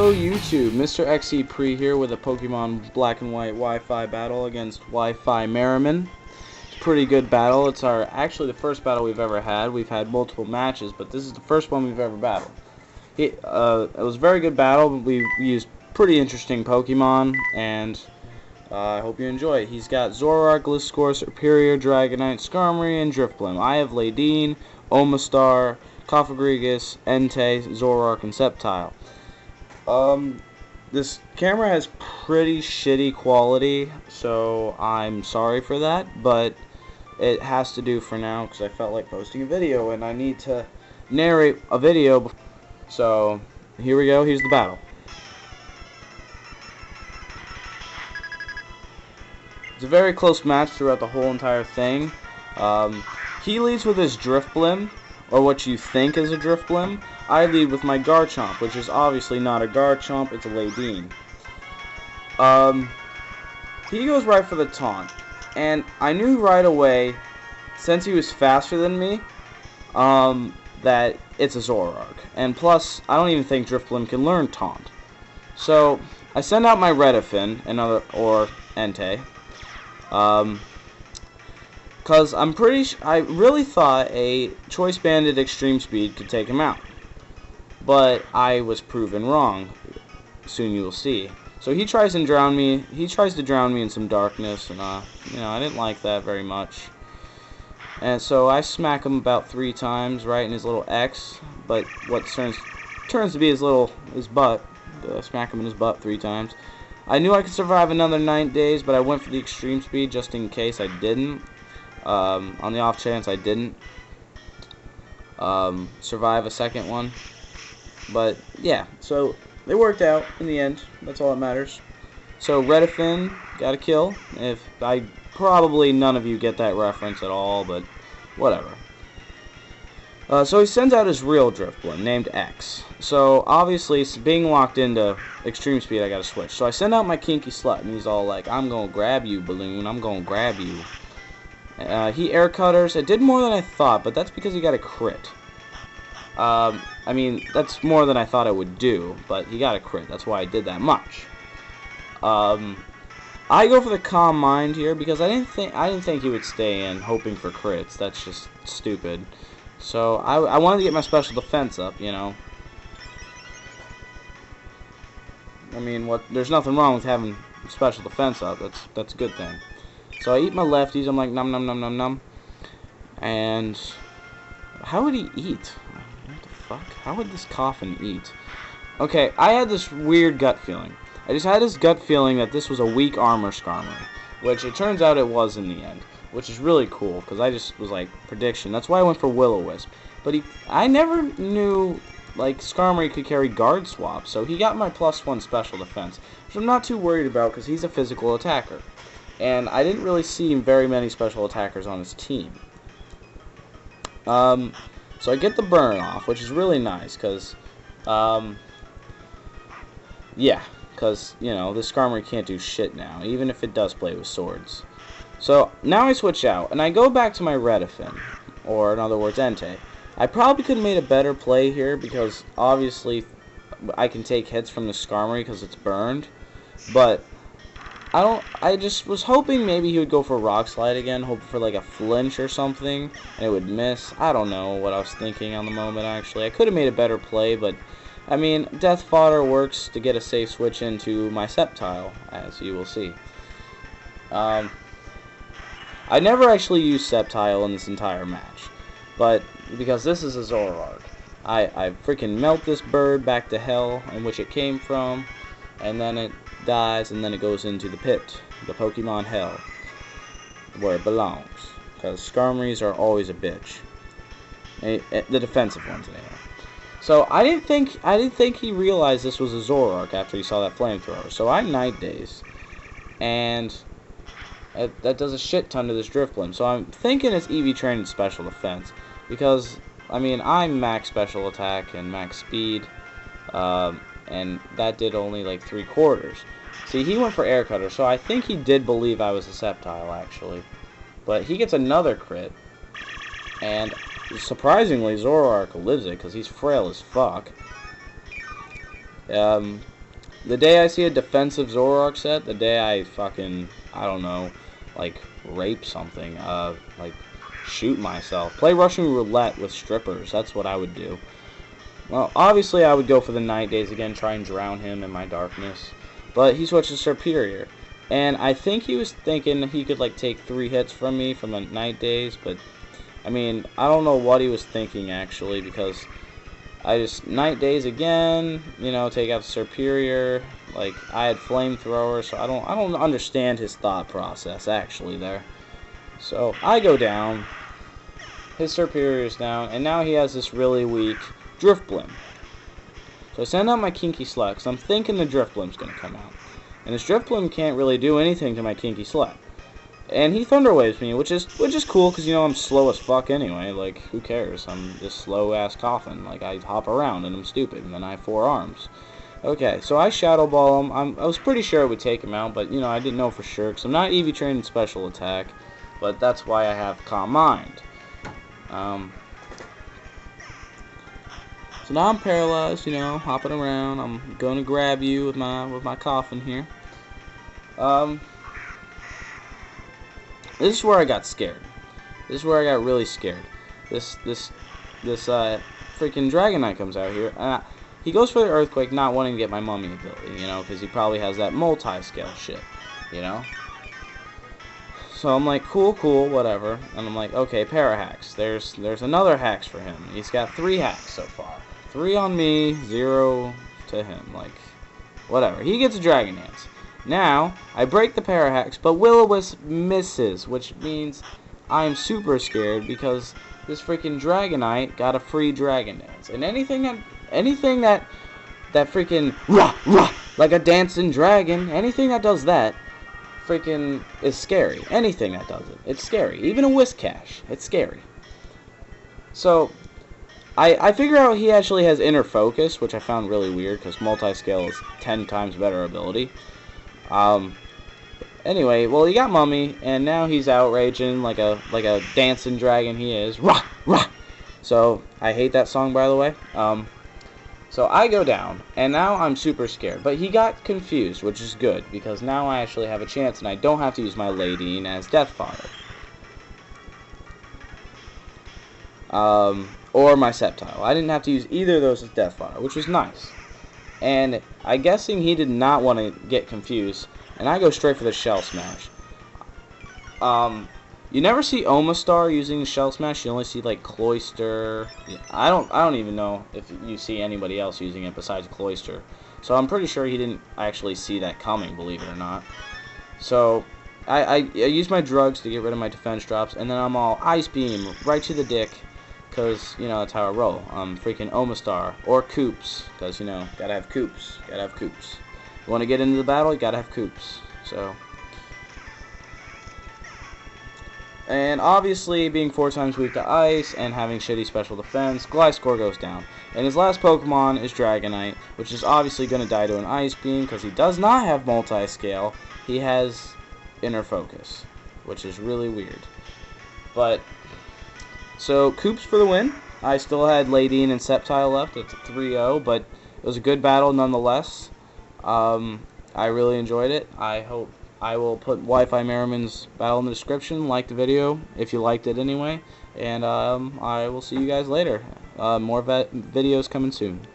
Hello YouTube, Mr. XE Pre here with a Pokemon Black and White Wi-Fi battle against Wifimerriman. It's a pretty good battle. It's actually the first battle we've ever had. We've had multiple matches, but this is the first one we've ever battled. It was a very good battle. We used pretty interesting Pokemon, and I hope you enjoy it. He's got Zoroark, Gliscor, Serperior, Dragonite, Skarmory, and Drifblim. I have Ladine, Omastar, Cofagrigus, Entei, Zoroark, and Sceptile. This camera has pretty shitty quality, so I'm sorry for that, but it has to do for now because I felt like posting a video and I need to narrate a video. So here we go, here's the battle. It's a very close match throughout the whole entire thing. He leads with his Drifblim, or what you think is a Drifblim. I lead with my Garchomp, which is obviously not a Garchomp, it's a Ladine. He goes right for the taunt, and I knew right away, since he was faster than me, that it's a Zoroark. And plus, I don't even think Drifblim can learn taunt. So, I send out my Redifin, or Entei, because I really thought a Choice Banded Extreme Speed could take him out. But I was proven wrong. Soon you will see. So he tries to drown me. He tries to drown me in some darkness, and you know, I didn't like that very much. And so I smack him about 3 times right in his little X, but what turns to be his butt. Smack him in his butt 3 times. I knew I could survive another 9 days, but I went for the extreme speed just in case I didn't. On the off chance I didn't survive a second one. But yeah, so it worked out in the end. That's all that matters. So Redifin got a kill. Probably none of you get that reference at all, but whatever. So he sends out his real Drifblim named X. So obviously, being locked into extreme speed, I gotta switch. So I send out my Kinky Slut, and he's all like, "I'm gonna grab you, Balloon. I'm gonna grab you." He air cutters. It did more than I thought, but that's because he got a crit. I mean, that's more than I thought it would do, but he got a crit. That's why I did that much. I go for the Calm Mind here because I didn't think he would stay in hoping for crits. That's just stupid. So I wanted to get my special defense up, you know. I mean, there's nothing wrong with having special defense up. That's a good thing. So I eat my lefties. I'm like num num num num num. And how would he eat? What the fuck? How would this coffin eat? Okay, I had this weird gut feeling. I just had this gut feeling that this was a weak armor Skarmory, which it turns out it was in the end, which is really cool because I just was like prediction. That's why I went for Will-O-Wisp. But I never knew like Skarmory could carry guard swap, so he got my +1 special defense, which I'm not too worried about because he's a physical attacker, and I didn't really see very many special attackers on his team. So I get the burn off, which is really nice, because, yeah, because, you know, this Skarmory can't do shit now, even if it does play with swords. So, now I switch out, and I go back to my Redifin, or in other words, Entei. I probably could have made a better play here, because, obviously, I can take hits from the Skarmory because it's burned, but I just was hoping maybe he would go for Rock Slide again, hoping for like a flinch or something, and it would miss. I don't know what I was thinking on the moment, actually. I could have made a better play, but, I mean, Death Fodder works to get a safe switch into my Sceptile, as you will see. I never actually used Sceptile in this entire match, but because this is a Zoroark, I freaking melt this bird back to hell in which it came from, and then it dies, and then it goes into the pit, the Pokemon hell, where it belongs, because Skarmorys are always a bitch, the defensive ones anyway. So I didn't think he realized this was a Zoroark after he saw that flamethrower. So I Night Daze, and that does a shit ton to this Drifblim. So I'm thinking it's EV trained special defense, because I mean I'm max special attack and max speed, and that did only like 3/4. See, he went for air cutter, so I think he did believe I was a Sceptile, actually. But he gets another crit, and surprisingly, Zoroark lives it, because he's frail as fuck. the day I see a defensive Zoroark set, the day I fucking, I don't know, like, rape something, like, shoot myself. Play Russian roulette with strippers, that's what I would do. Well, obviously I would go for the Night Days again, try and drown him in my darkness. But he switched to Superior. And I think he was thinking he could, like, take 3 hits from me from the Night Days, but, I mean, I don't know what he was thinking, actually, because I just, Night Days again, you know, take out the Superior, like, I had Flamethrower, so I don't understand his thought process, actually, there. So, I go down, his Superior's down, and now he has this really weak Drifblim. So I send out my Kinky Slap, because I'm thinking the Drifblim's going to come out. And this Drifblim can't really do anything to my Kinky Slap. And he Thunder Waves me, which is cool, because, you know, I'm slow as fuck anyway. Like, who cares? I'm this slow-ass coffin. Like, I hop around, and I'm stupid, and then I have 4 arms. Okay, so I Shadow Ball him. I was pretty sure it would take him out, but, you know, I didn't know for sure, because I'm not EV trained in Special Attack. But that's why I have Calm Mind. So now I'm paralyzed, you know, hopping around. I'm going to grab you with my coffin here. This is where I got scared. This is where I got really scared. This freaking Dragonite comes out here. He goes for the Earthquake, not wanting to get my Mummy ability, you know, because he probably has that multi-scale shit, you know. So I'm like, cool, whatever. And I'm like, okay, Parahax. There's another hacks for him. He's got 3 hacks so far. 3 on me, 0 to him. Like, whatever. He gets a Dragon Dance. Now, I break the Parahax, but Will-O-Wisp misses, which means I'm super scared because this freaking Dragonite got a free Dragon Dance. And anything that freaking rah, like a dancing dragon, anything that does that freaking is scary. Anything that does it, it's scary. Even a Whiscash, it's scary. So I figure out he actually has Inner Focus, which I found really weird because multi-scale is 10 times better ability. Anyway, well, he got Mummy, and now he's outraging like a dancing dragon he is. Rah, rah. So I hate that song, by the way. So I go down, and now I'm super scared. But he got confused, which is good, because now I actually have a chance, and I don't have to use my Ladine as Death Fodder. Or my Sceptile. I didn't have to use either of those as Death Fodder, which was nice. And I'm guessing he did not want to get confused, and I go straight for the Shell Smash. You never see Omastar using the Shell Smash. You only see like Cloyster. I don't even know if you see anybody else using it besides Cloyster. So I'm pretty sure he didn't actually see that coming, believe it or not. So I use my drugs to get rid of my defense drops, and then I'm all Ice Beam right to the dick, because, you know, that's how I roll. Freaking Omastar or Koops, because, you know, gotta have Koops. Gotta have Koops. You want to get into the battle, you gotta have Koops. So. And obviously, being 4 times weak to ice and having shitty special defense, Gliscor goes down. And his last Pokemon is Dragonite, which is obviously going to die to an Ice Beam because he does not have multi-scale. He has Inner Focus, which is really weird. But, so, Koops for the win. I still had Ladine and Sceptile left. It's a 3-0, but it was a good battle nonetheless. I really enjoyed it. I will put Wifimerriman's battle in the description. Like the video if you liked it anyway. And I will see you guys later. More videos coming soon.